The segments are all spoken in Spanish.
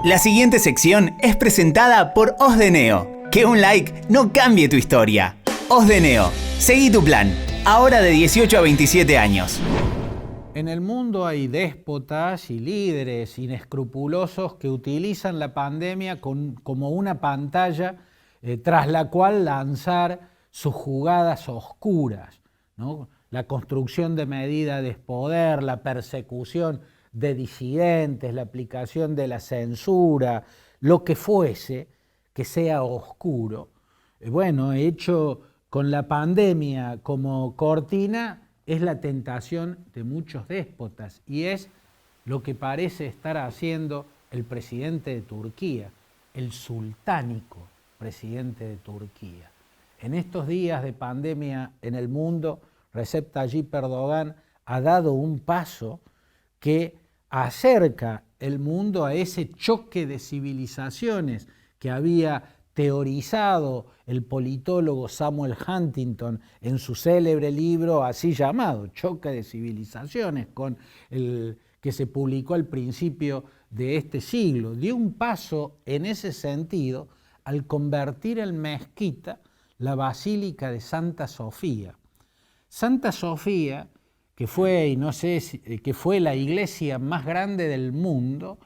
La siguiente sección es presentada por Os de Neo. Que un like no cambie tu historia. Os de Neo. Seguí tu plan. Ahora de 18 a 27 años. En el mundo hay déspotas y líderes inescrupulosos que utilizan la pandemia como una pantalla tras la cual lanzar sus jugadas oscuras, ¿no? La construcción de medidas de poder, la persecución de disidentes, la aplicación de la censura, lo que fuese que sea oscuro. Bueno, hecho con la pandemia como cortina, es la tentación de muchos déspotas y es lo que parece estar haciendo el presidente de Turquía, el sultánico presidente de Turquía. En estos días de pandemia en el mundo, Recep Tayyip Erdogan ha dado un paso que acerca el mundo a ese choque de civilizaciones que había teorizado el politólogo Samuel Huntington en su célebre libro así llamado Choque de Civilizaciones, que se publicó al principio de este siglo. Dio un paso en ese sentido al convertir en mezquita la Basílica de Santa Sofía. Santa Sofía, que fue la iglesia más grande del mundo,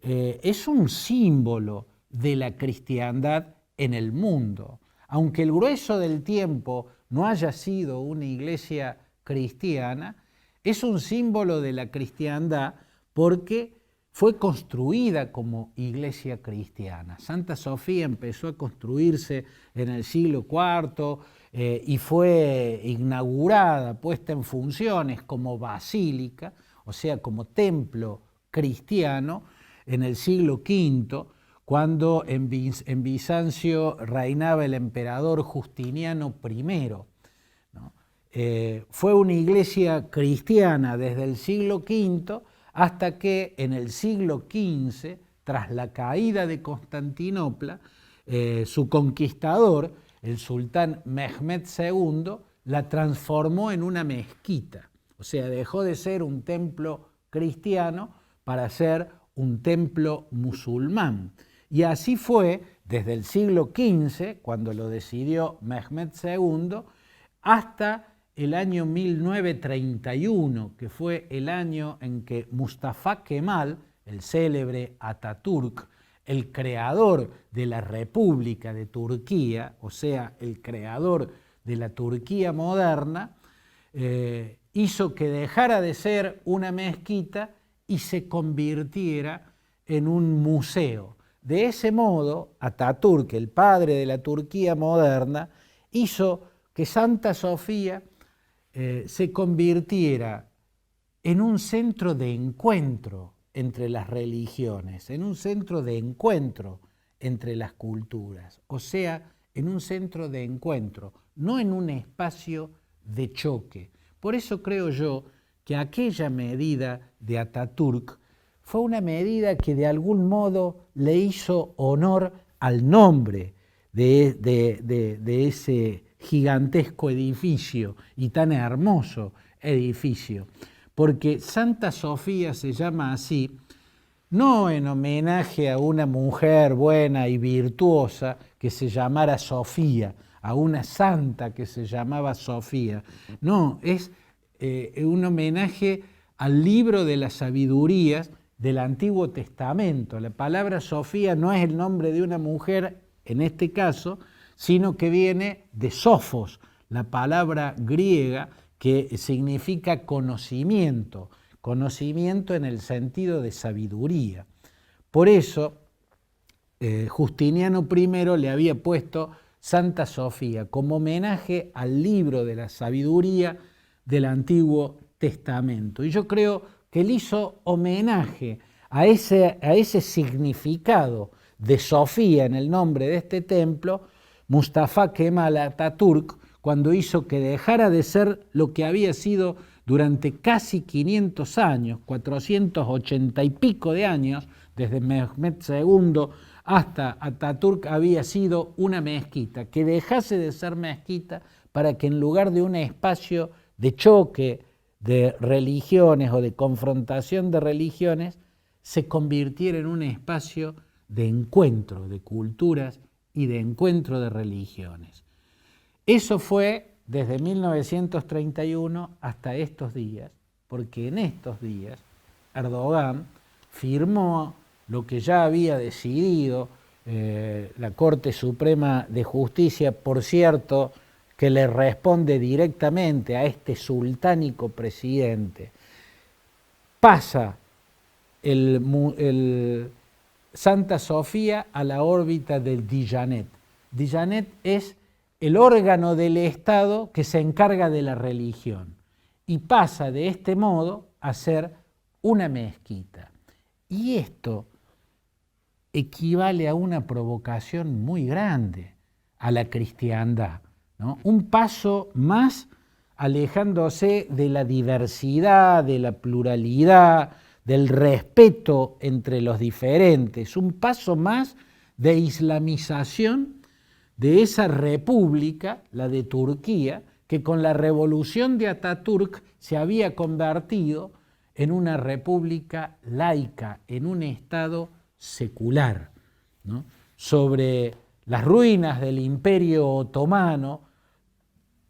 es un símbolo de la cristiandad en el mundo. Aunque el grueso del tiempo no haya sido una iglesia cristiana, es un símbolo de la cristiandad porque fue construida como iglesia cristiana. Santa Sofía empezó a construirse en el siglo IV y fue inaugurada, puesta en funciones como basílica, o sea, como templo cristiano, en el siglo V, cuando en Bizancio reinaba el emperador Justiniano I. ¿No? Fue una iglesia cristiana desde el siglo V hasta que en el siglo XV, tras la caída de Constantinopla, su conquistador, el sultán Mehmed II, la transformó en una mezquita. O sea, dejó de ser un templo cristiano para ser un templo musulmán. Y así fue desde el siglo XV, cuando lo decidió Mehmed II, hasta el año 1931, que fue el año en que Mustafa Kemal, el célebre Atatürk, el creador de la República de Turquía, o sea, el creador de la Turquía moderna, hizo que dejara de ser una mezquita y se convirtiera en un museo. De ese modo, Atatürk, el padre de la Turquía moderna, hizo que Santa Sofía se convirtiera en un centro de encuentro entre las religiones, en un centro de encuentro entre las culturas, o sea, en un centro de encuentro, no en un espacio de choque. Por eso creo yo que aquella medida de Atatürk fue una medida que de algún modo le hizo honor al nombre de ese gigantesco edificio y tan hermoso edificio, porque Santa Sofía se llama así no en homenaje a una mujer buena y virtuosa que se llamara Sofía, a una santa que se llamaba Sofía, no, es un homenaje al libro de las sabidurías del Antiguo Testamento. La palabra Sofía no es el nombre de una mujer en este caso, sino que viene de Sofos, la palabra griega que significa conocimiento, conocimiento en el sentido de sabiduría. Por eso, Justiniano I le había puesto Santa Sofía como homenaje al libro de la sabiduría del Antiguo Testamento. Y yo creo que él hizo homenaje a ese significado de Sofía en el nombre de este templo, Mustafa Kemal Atatürk, cuando hizo que dejara de ser lo que había sido durante casi 500 años, 480 y pico de años, desde Mehmed II hasta Atatürk, había sido una mezquita, que dejase de ser mezquita para que en lugar de un espacio de choque de religiones o de confrontación de religiones, se convirtiera en un espacio de encuentro de culturas y de encuentro de religiones. Eso fue desde 1931 hasta estos días, porque en estos días Erdogan firmó lo que ya había decidido la Corte Suprema de Justicia, por cierto, que le responde directamente a este sultánico presidente. Pasa el Santa Sofía a la órbita del Diyanet. Diyanet es el órgano del Estado que se encarga de la religión y pasa de este modo a ser una mezquita. Y esto equivale a una provocación muy grande a la cristiandad, ¿no? Un paso más alejándose de la diversidad, de la pluralidad, del respeto entre los diferentes, un paso más de islamización de esa república, la de Turquía, que con la revolución de Atatürk se había convertido en una república laica, en un Estado secular, ¿no? Sobre las ruinas del Imperio Otomano,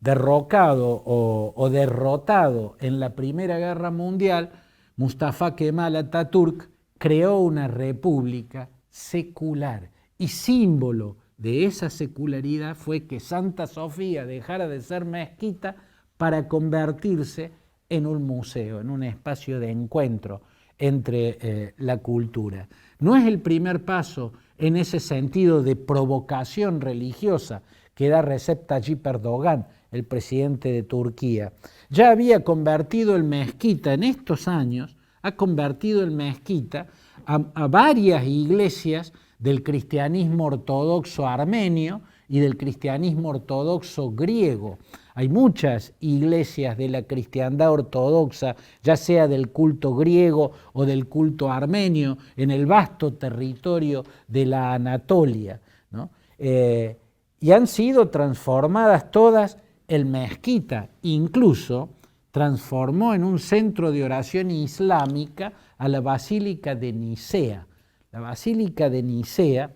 derrocado o derrotado en la Primera Guerra Mundial, Mustafa Kemal Atatürk creó una república secular y símbolo de esa secularidad fue que Santa Sofía dejara de ser mezquita para convertirse en un museo, en un espacio de encuentro entre la cultura. No es el primer paso en ese sentido de provocación religiosa que da Recep Tayyip Erdogan, el presidente de Turquía. Ya había convertido el mezquita en estos años, ha convertido el mezquita a varias iglesias del cristianismo ortodoxo armenio y del cristianismo ortodoxo griego. Hay muchas iglesias de la cristiandad ortodoxa, ya sea del culto griego o del culto armenio, en el vasto territorio de la Anatolia, ¿no? Y han sido transformadas todas en mezquita, incluso transformó en un centro de oración islámica a la Basílica de Nicea. La Basílica de Nicea,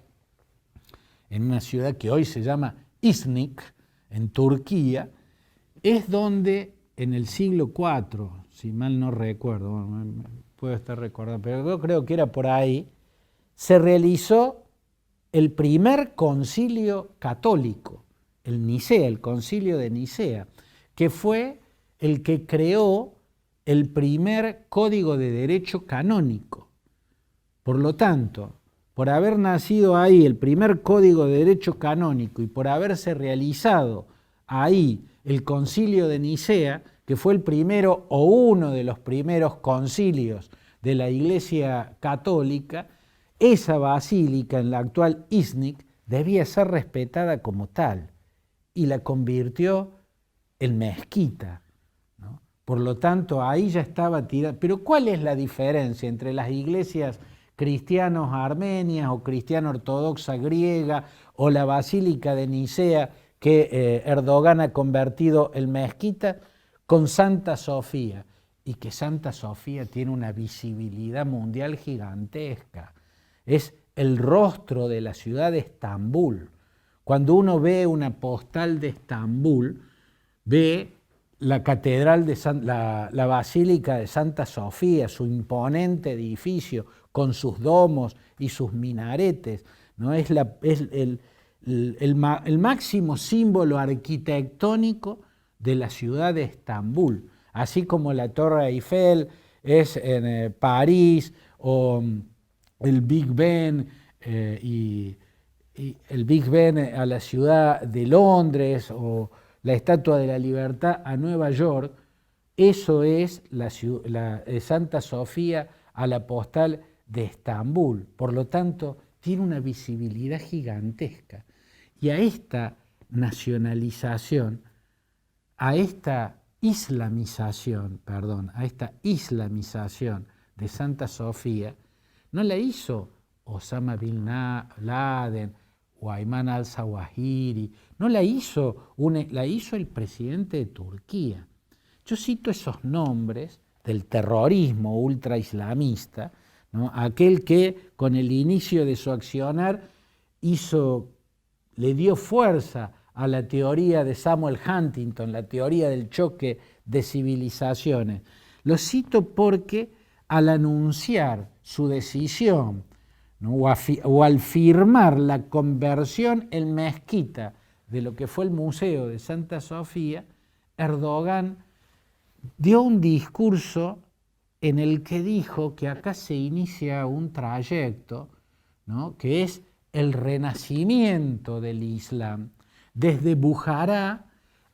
en una ciudad que hoy se llama Iznik, en Turquía, es donde en el siglo IV, si mal no recuerdo, puedo estar recordando, pero yo creo que era por ahí, se realizó el primer concilio católico, el Nicea, el concilio de Nicea, que fue el que creó el primer código de derecho canónico. Por lo tanto, por haber nacido ahí el primer código de derecho canónico y por haberse realizado ahí el concilio de Nicea, que fue el primero o uno de los primeros concilios de la Iglesia Católica, esa basílica en la actual Iznik debía ser respetada como tal y la convirtió en mezquita, ¿no? Por lo tanto, ahí ya estaba tirada. Pero ¿cuál es la diferencia entre las iglesias cristianos armenias o cristiano ortodoxa griega o la Basílica de Nicea que Erdogan ha convertido en mezquita con Santa Sofía? Y que Santa Sofía tiene una visibilidad mundial gigantesca. Es el rostro de la ciudad de Estambul. Cuando uno ve una postal de Estambul, ve la catedral de la Basílica de Santa Sofía, su imponente edificio con sus domos y sus minaretes, ¿no? Es el máximo símbolo arquitectónico de la ciudad de Estambul, así como la Torre Eiffel es en París o el Big Ben y el Big Ben a la ciudad de Londres o la Estatua de la Libertad a Nueva York. Eso es la Santa Sofía a la postal de Estambul. Por lo tanto, tiene una visibilidad gigantesca. Y a esta nacionalización, a esta islamización de Santa Sofía, no la hizo Osama Bin Laden o Ayman al-Zawahiri, no la hizo el presidente de Turquía. Yo cito esos nombres del terrorismo ultraislamista, ¿no? Aquel que con el inicio de su accionar le dio fuerza a la teoría de Samuel Huntington, la teoría del choque de civilizaciones. Lo cito porque al anunciar su decisión, ¿no? o al firmar la conversión en mezquita de lo que fue el Museo de Santa Sofía, Erdogan dio un discurso en el que dijo que acá se inicia un trayecto, ¿no? que es el renacimiento del Islam, desde Bujará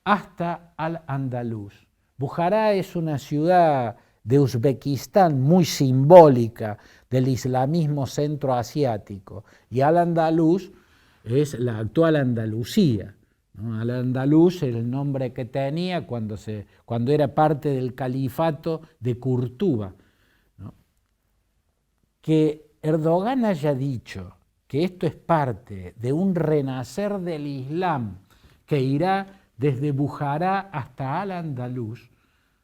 hasta Al-Andalus. Bujará es una ciudad de Uzbekistán muy simbólica del islamismo centroasiático, y Al-Andalus es la actual Andalucía, ¿no? Al-Andalus era el nombre que tenía cuando era parte del califato de Curtuba, ¿no? Que Erdogan haya dicho que esto es parte de un renacer del Islam que irá desde Bujará hasta Al-Andalus,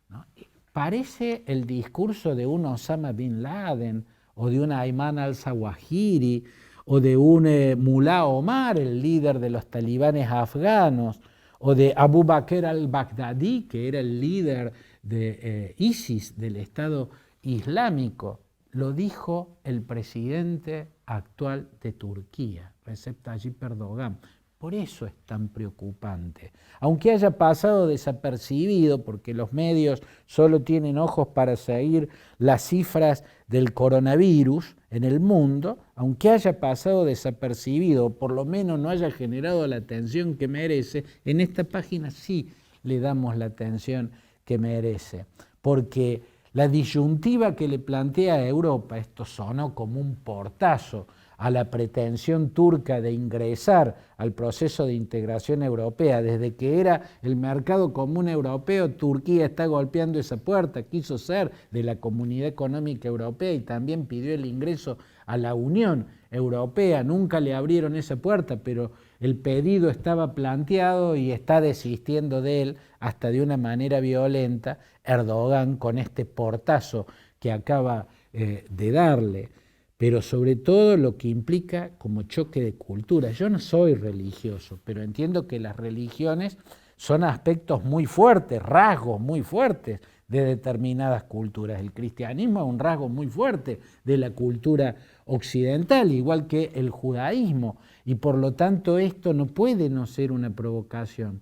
¿no? Parece el discurso de un Osama Bin Laden o de un Ayman al-Zawahiri o de un Mullah Omar, el líder de los talibanes afganos, o de Abu Bakr al-Baghdadi, que era el líder de ISIS, del Estado Islámico. Lo dijo el presidente actual de Turquía, Recep Tayyip Erdogan. Por eso es tan preocupante. Aunque haya pasado desapercibido, porque los medios solo tienen ojos para seguir las cifras del coronavirus en el mundo, aunque haya pasado desapercibido, por lo menos no haya generado la atención que merece, en esta página sí le damos la atención que merece. Porque la disyuntiva que le plantea a Europa, esto sonó como un portazo a la pretensión turca de ingresar al proceso de integración europea. Desde que era el mercado común europeo, Turquía está golpeando esa puerta, quiso ser de la Comunidad Económica Europea y también pidió el ingreso a la Unión Europea. Nunca le abrieron esa puerta, pero el pedido estaba planteado y está desistiendo de él hasta de una manera violenta Erdogan con este portazo que acaba de darle. Pero sobre todo lo que implica como choque de culturas. Yo no soy religioso, pero entiendo que las religiones son aspectos muy fuertes, rasgos muy fuertes de determinadas culturas. El cristianismo es un rasgo muy fuerte de la cultura occidental, igual que el judaísmo, y por lo tanto esto no puede no ser una provocación,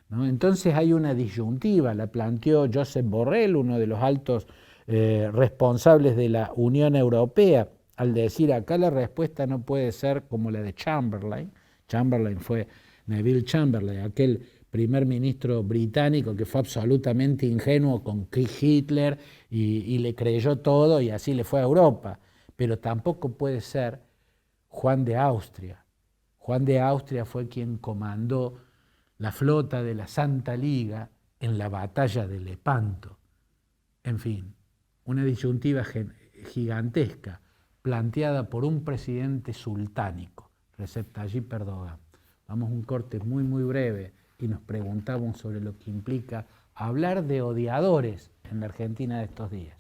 ¿no? Entonces hay una disyuntiva, la planteó Josep Borrell, uno de los altos responsables de la Unión Europea, al decir acá la respuesta no puede ser como la de Chamberlain. Chamberlain fue Neville Chamberlain, aquel primer ministro británico que fue absolutamente ingenuo con Hitler y le creyó todo y así le fue a Europa. Pero tampoco puede ser Juan de Austria. Juan de Austria fue quien comandó la flota de la Santa Liga en la batalla de Lepanto. En fin, una disyuntiva gigantesca, planteada por un presidente sultánico, Recep Tayyip Erdogan. Vamos a un corte muy breve y nos preguntamos sobre lo que implica hablar de odiadores en la Argentina de estos días.